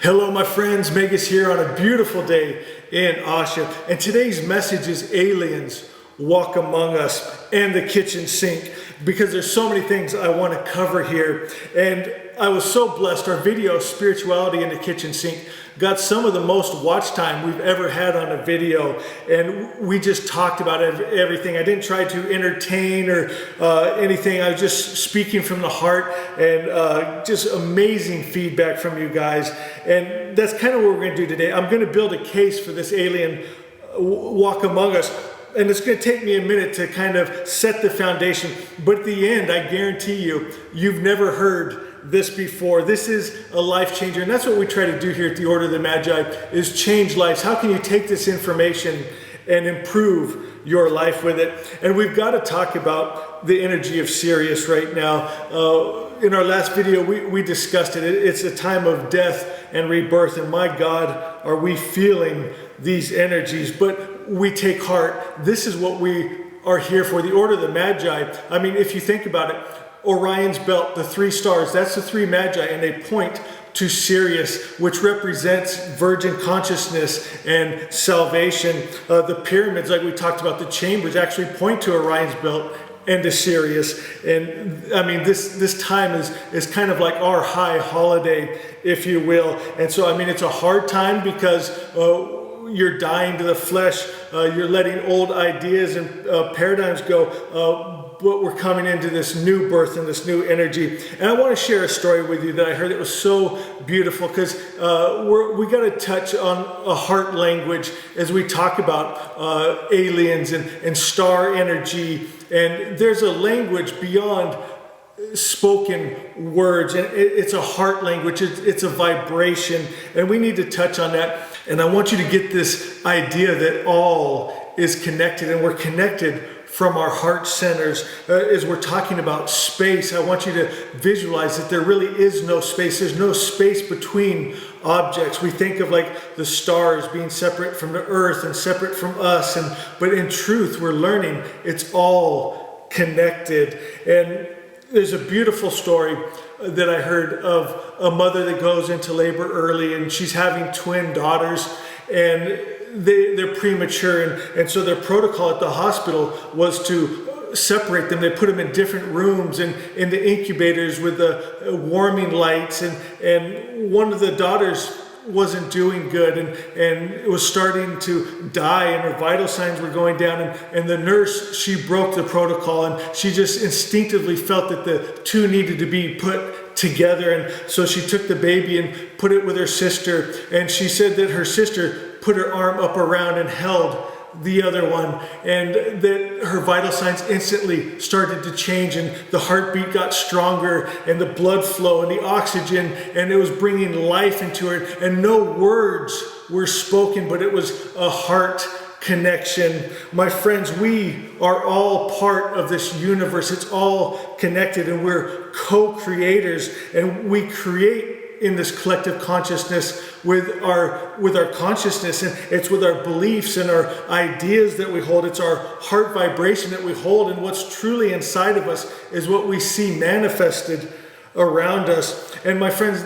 Hello my friends, Megas here on a beautiful day in Osha, and today's message is aliens walk among us and the kitchen sink, because there's so many things I want to cover here. And I was so blessed. Our video, Spirituality in the Kitchen Sink, got some of the most watch time we've ever had on a video, and we just talked about everything. I didn't try to entertain or anything. I was just speaking from the heart, and just amazing feedback from you guys. And that's kind of what we're going to do today. I'm going to build a case for this alien walk among us. And it's going to take me a minute to kind of set the foundation. But at the end, I guarantee you, you've never heard this before. This is a life changer. And that's what we try to do here at the Order of the Magi, is change lives. How can you take this information and improve your life with it? And we've got to talk about the energy of Sirius right now. In our last video, we discussed it. It's a time of death and rebirth. And my God, are we feeling these energies? But we take heart. This is what we are here for. The Order of the Magi. I mean, if you think about it, Orion's belt, the 3 stars, that's the 3 Magi, and they point to Sirius, which represents virgin consciousness and salvation. The pyramids, like we talked about, the chambers actually point to Orion's belt and to Sirius. And I mean, this time is kind of like our high holiday, if you will. And so, I mean, it's a hard time because you're dying to the flesh. You're letting old ideas and paradigms go. But we're coming into this new birth and this new energy. And I want to share a story with you that I heard that was so beautiful, because we got to touch on a heart language as we talk about aliens and star energy. And there's a language beyond spoken words, and it's a heart language. It's a vibration, and we need to touch on that. And I want you to get this idea that all is connected, and we're connected from our heart centers. As we're talking about space, I want you to visualize that there really is no space. There's no space between objects. We think of like the stars being separate from the earth and separate from us, but in truth, we're learning it's all connected. And there's a beautiful story that I heard of a mother that goes into labor early, and she's having twin daughters, and they're premature, and so their protocol at the hospital was to separate them. They put them in different rooms and in the incubators with the warming lights, and one of the daughters wasn't doing good, and it was starting to die, and her vital signs were going down, and the nurse, she broke the protocol, and she just instinctively felt that the two needed to be put together. And so she took the baby and put it with her sister, and she said that her sister put her arm up around and held the other one, and that her vital signs instantly started to change, and the heartbeat got stronger, and the blood flow and the oxygen, and it was bringing life into her, and no words were spoken, but it was a heart connection. My friends, we are all part of this universe. It's all connected, and we're co-creators, and we create in this collective consciousness with our consciousness, and it's with our beliefs and our ideas that we hold. It's our heart vibration that we hold, and what's truly inside of us is what we see manifested around us. And my friends,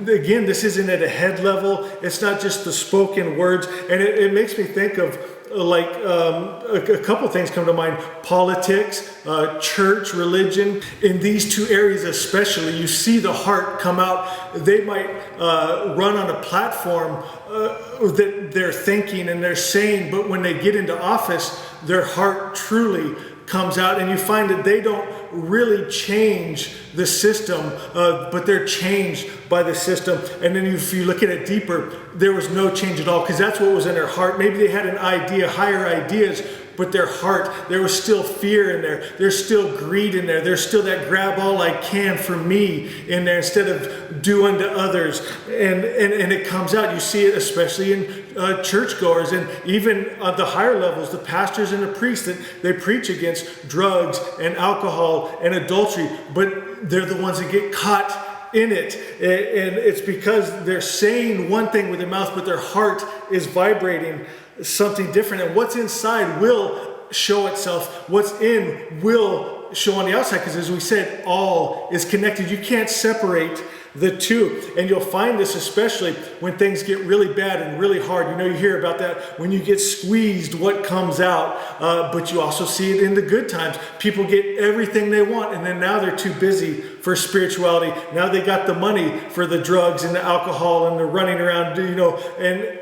again, this isn't at a head level. It's not just the spoken words, and it makes me think of like a couple things come to mind: politics, church, religion. In these 2 areas especially, you see the heart come out. They might run on a platform that they're thinking and they're saying, but when they get into office, their heart truly comes out, and you find that they don't really change the system, but they're changed by the system. And then if you look at it deeper, there was no change at all, because that's what was in their heart. Maybe they had an idea, higher ideas, but their heart, there was still fear in there. There's still greed in there. There's still that grab all I can for me in there instead of do unto others. And it comes out. You see it especially in churchgoers, and even at the higher levels, the pastors and the priests, that they preach against drugs and alcohol and adultery, but they're the ones that get caught in it. And it's because they're saying one thing with their mouth, but their heart is vibrating something different. And what's inside will show itself. What's in will show on the outside, because as we said, all is connected. You can't separate the two. And you'll find this especially when things get really bad and really hard. You know, you hear about that when you get squeezed, what comes out. But you also see it in the good times. People get everything they want, and then now they're too busy for spirituality. Now they got the money for the drugs and the alcohol, and they're running around, you know, and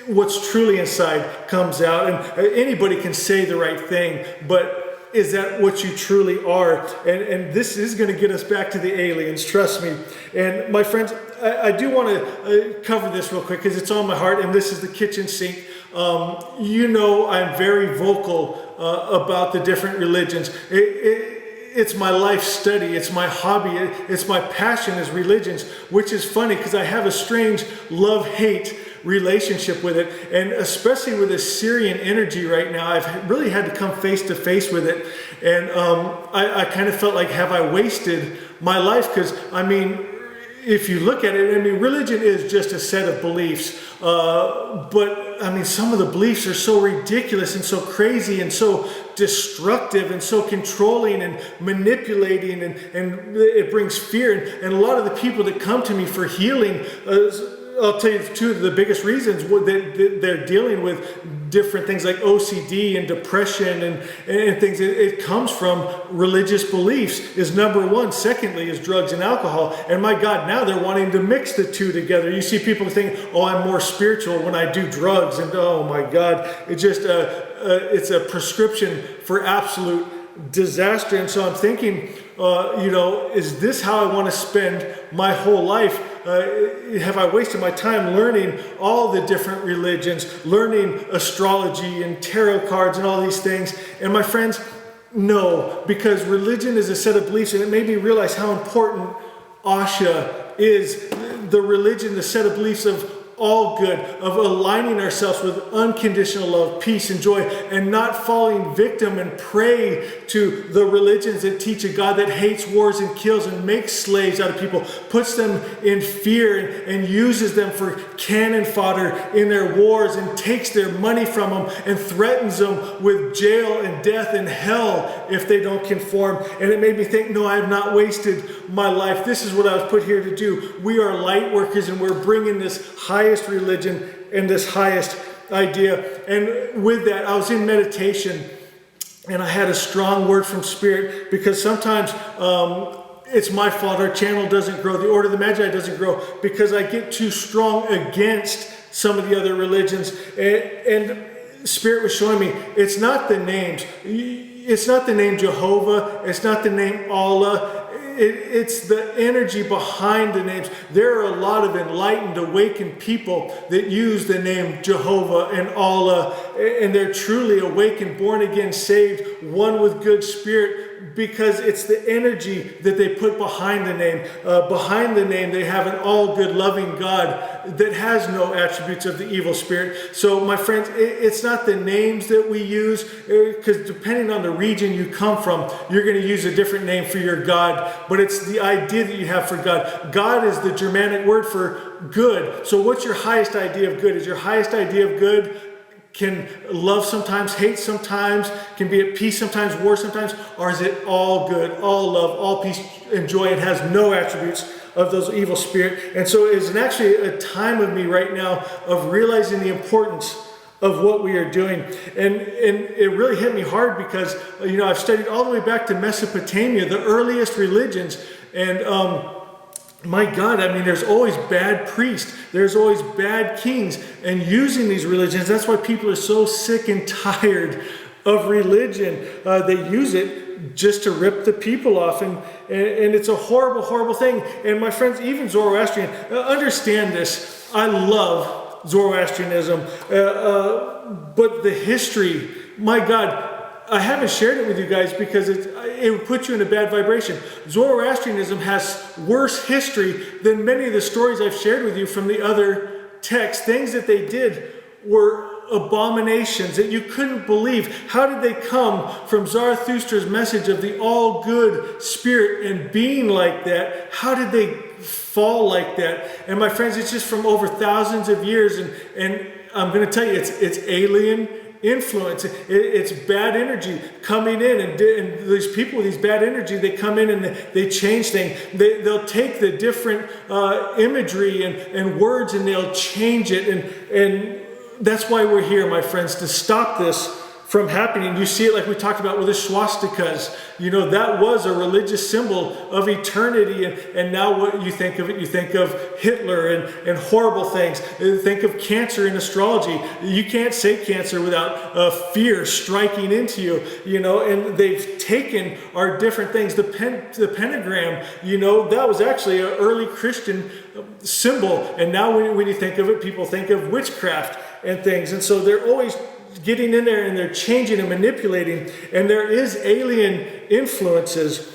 what's truly inside comes out. And anybody can say the right thing, but is that what you truly are? And this is going to get us back to the aliens, trust me. And my friends, I do want to cover this real quick because it's on my heart, and this is the kitchen sink. You know, I'm very vocal about the different religions. It's my life study, it's my hobby, it's my passion is religions, which is funny because I have a strange love-hate relationship with it, and especially with this Syrian energy right now, I've really had to come face to face with it, and I kind of felt like, have I wasted my life? Because I mean, if you look at it, I mean, religion is just a set of beliefs, but I mean, some of the beliefs are so ridiculous and so crazy and so destructive and so controlling and manipulating, and it brings fear, and a lot of the people that come to me for healing, I'll tell you two of the biggest reasons that they're dealing with different things like OCD and depression and things. It comes from religious beliefs is number one. Secondly is drugs and alcohol. And my God, now they're wanting to mix the two together. You see people think, oh, I'm more spiritual when I do drugs. And oh my God, it just it's a prescription for absolute disaster. And so I'm thinking, you know, is this how I want to spend my whole life? Have I wasted my time learning all the different religions, learning astrology and tarot cards and all these things? And my friends, no, because religion is a set of beliefs, and it made me realize how important Asha is. The religion, the set of beliefs of all good, of aligning ourselves with unconditional love, peace, and joy, and not falling victim and prey to the religions that teach a God that hates wars and kills and makes slaves out of people, puts them in fear and uses them for cannon fodder in their wars, and takes their money from them and threatens them with jail and death and hell if they don't conform. And it made me think, no, I have not wasted my life. This is what I was put here to do. We are light workers, and we're bringing this highest religion and this highest idea. And with that, I was in meditation, and I had a strong word from Spirit, because sometimes it's my fault. Our channel doesn't grow. The Order of the Magi doesn't grow because I get too strong against some of the other religions. And Spirit was showing me, it's not the names. It's not the name Jehovah. It's not the name Allah. It's the energy behind the names. There are a lot of enlightened, awakened people that use the name Jehovah and Allah, and they're truly awakened, born again, saved, one with good spirit, because it's the energy that they put behind the name. Behind the name, they have an all good, loving God that has no attributes of the evil spirit. So, my friends, it's not the names that we use, because depending on the region you come from, you're going to use a different name for your God. But it's the idea that you have for God. God is the Germanic word for good. So what's your highest idea of good? Is your highest idea of good can love sometimes, hate sometimes, can be at peace sometimes, war sometimes? Or is it all good, all love, all peace and joy? It has no attributes of those evil spirit. And so it's actually a time of me right now of realizing the importance of what we are doing. And it really hit me hard because, you know, I've studied all the way back to Mesopotamia, the earliest religions. And my God, I mean, there's always bad priests. There's always bad kings. And using these religions, that's why people are so sick and tired of religion. They use it just to rip the people off. And it's a horrible, horrible thing. And my friends, even Zoroastrian, understand this. I love Zoroastrianism, but the history, my God, I haven't shared it with you guys because it would put you in a bad vibration. Zoroastrianism has worse history than many of the stories I've shared with you from the other texts. Things that they did were abominations that you couldn't believe. How did they come from Zarathustra's message of the all good spirit and being like that? How did they fall like that? And my friends, it's just from over thousands of years, and I'm going to tell you, it's alien, influence. It's bad energy coming in, and these people with these bad energy, they come in and they change things. They'll take the different imagery and words, and they'll change it. And that's why we're here, my friends, to stop this from happening. You see it like we talked about with the swastikas. You know, that was a religious symbol of eternity, and now what you think of it, you think of Hitler and horrible things. Think of cancer in astrology. You can't say cancer without fear striking into you, you know, and they've taken our different things. The pentagram, you know, that was actually an early Christian symbol, and now when you think of it, people think of witchcraft and things, and so they're always getting in there and they're changing and manipulating, and there is alien influences,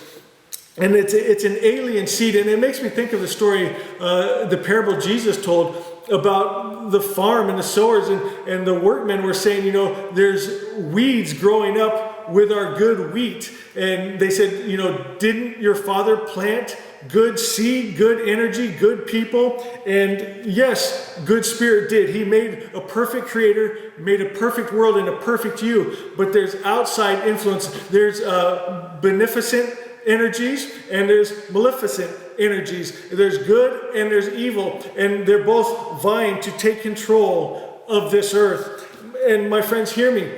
and it's an alien seed. And it makes me think of the story, the parable Jesus told about the farm and the sowers, and the workmen were saying, you know, there's weeds growing up with our good wheat, and they said, you know, didn't your father plant good seed, good energy, good people? And yes, good spirit did. He made a perfect creator, made a perfect world and a perfect you. But there's outside influence. There's beneficent energies and there's maleficent energies. There's good and there's evil. And they're both vying to take control of this earth. And my friends, hear me.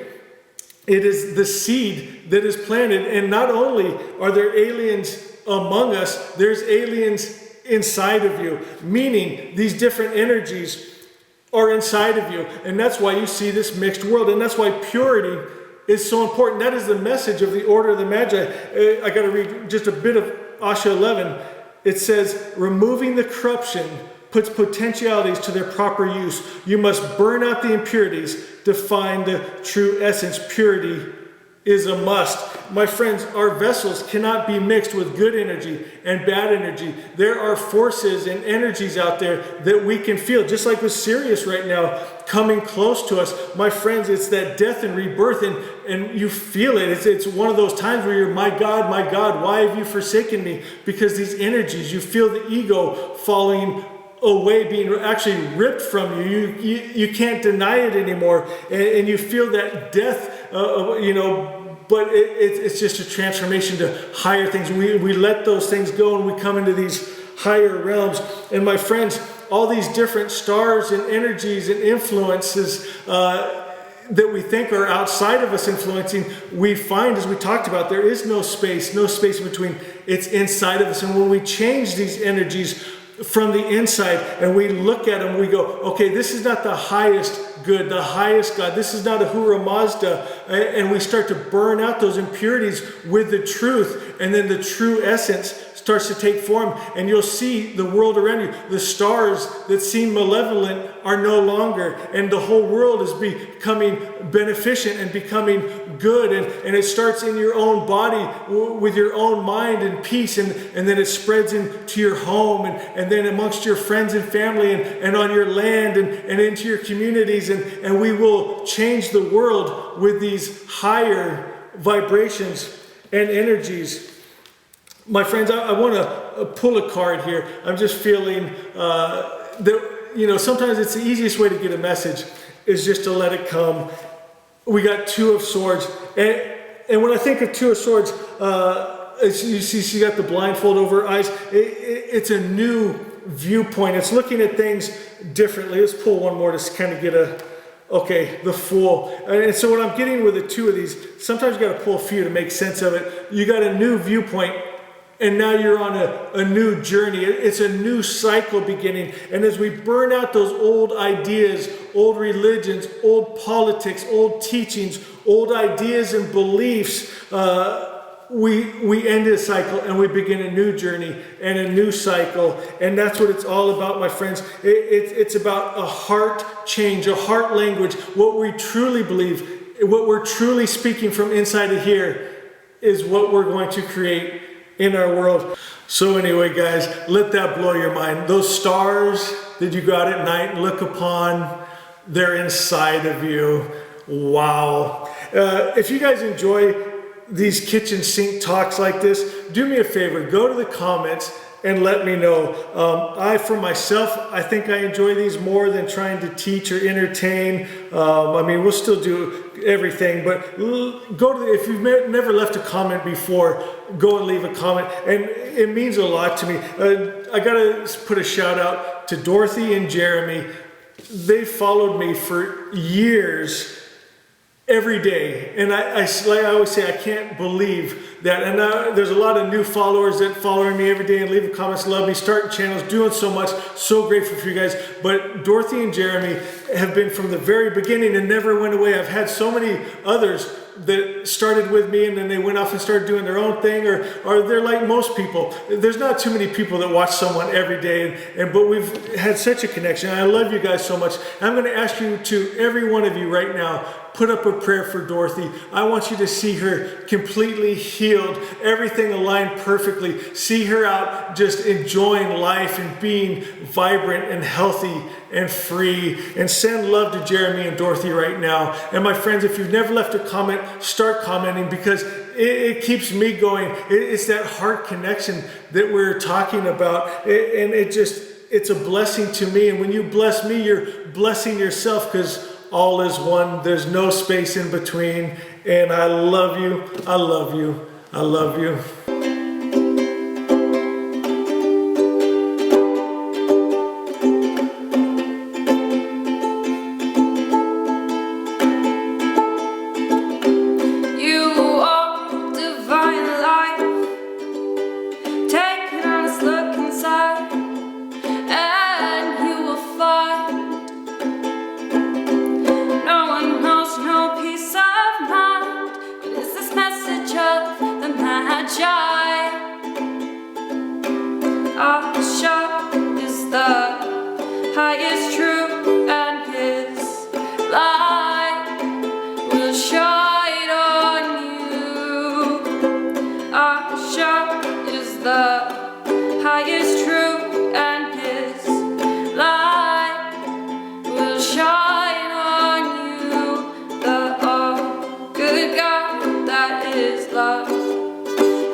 It is the seed that is planted. And not only are there aliens among us, there's aliens inside of you, meaning these different energies are inside of you. And that's why you see this mixed world, and that's why purity is so important. That is the message of the order of the Magi. I got to read just a bit of Asha 11. It says, removing the corruption puts potentialities to their proper use. You must burn out the impurities to find the true essence. Purity is a must. My friends, our vessels cannot be mixed with good energy and bad energy. There are forces and energies out there that we can feel, just like with Sirius right now, coming close to us. My friends, it's that death and rebirth, and you feel it. It's one of those times where you're, my God, why have you forsaken me? Because these energies, you feel the ego falling away, being actually ripped from you. You can't deny it anymore, and you feel that death, you know. But it's just a transformation to higher things. We let those things go and we come into these higher realms. And my friends, all these different stars and energies and influences that we think are outside of us influencing, we find, as we talked about, there is no space in between. It's inside of us. And when we change these energies from the inside and we look at them, we go, okay, this is not the highest good, the highest God. This is not a Hura Mazda. And we start to burn out those impurities with the truth. And then the true essence starts to take form. And you'll see the world around you. The stars that seem malevolent are no longer. And the whole world is becoming beneficent and becoming good. And it starts in your own body with your own mind and peace. And then it spreads into your home and then amongst your friends and family and on your land and into your communities. And we will change the world with these higher vibrations and energies. My friends, I want to pull a card here. I'm just feeling that, you know, sometimes it's the easiest way to get a message is just to let it come. We got Two of Swords. And when I think of Two of Swords, you see she got the blindfold over her eyes. It's a new viewpoint. It's looking at things differently. Let's pull one more to kind of get the Fool. And so what I'm getting with the two of these, sometimes you got to pull a few to make sense of it. You got a new viewpoint, and now you're on a new journey. It's a new cycle beginning. And as we burn out those old ideas, old religions, old politics, old teachings, old ideas and beliefs, we end a cycle and we begin a new journey and a new cycle. And that's what it's all about, my friends. It's about a heart change, a heart language. What we truly believe, what we're truly speaking from inside of here is what we're going to create in our world. So anyway, guys, let that blow your mind. Those stars that you go out at night and look upon, they're inside of you. Wow. If you guys enjoy these kitchen sink talks like this, do me a favor, go to the comments and let me know. For myself, I think I enjoy these more than trying to teach or entertain. I mean, we'll still do everything, but if you've never left a comment before, go and leave a comment, and it means a lot to me. I gotta put a shout out to Dorothy and Jeremy. They followed me for years, every day, and I always say, I can't believe that. And there's a lot of new followers that follow me every day and leave comments, love me, starting channels, doing so much. So grateful for you guys. But Dorothy and Jeremy have been from the very beginning and never went away. I've had so many others that started with me and then they went off and started doing their own thing, or they're like most people. There's not too many people that watch someone every day, but we've had such a connection. I love you guys so much. I'm going to ask you to, every one of you right now, put up a prayer for Dorothy. I want you to see her completely healed, everything aligned perfectly. See her out just enjoying life and being vibrant and healthy and free. And send love to Jeremy and Dorothy right now. And my friends, if you've never left a comment, start commenting, because it keeps me going. It's that heart connection that we're talking about. And it's a blessing to me. And when you bless me, you're blessing yourself, because all is one. There's no space in between. And I love you. I love you. I love you. Asha is the highest truth, and his light will shine on you. Asha is the highest truth, and his light will shine on you. The good God that is love,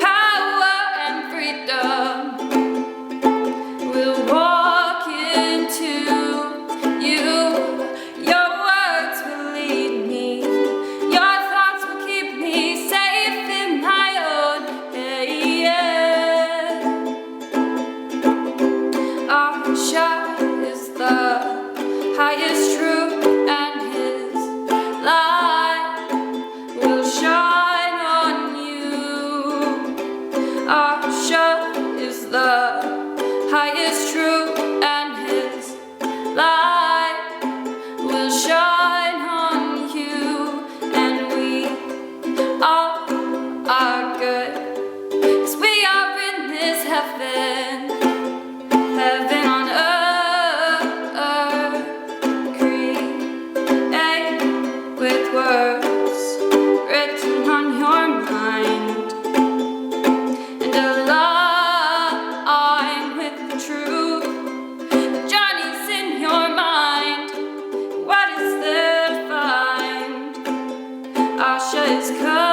power and freedom will walk into you. Your words will lead me, your thoughts will keep me safe in my own head. Asha is the highest truth, and his light will shine on you. Asha is the highest truth, and his light will shine on you. And we all are good, 'cause we are in this heaven, heaven on earth, create with words written on your mind, and align with the truth. Johnny's in your mind. What is there to find? Asha is coming.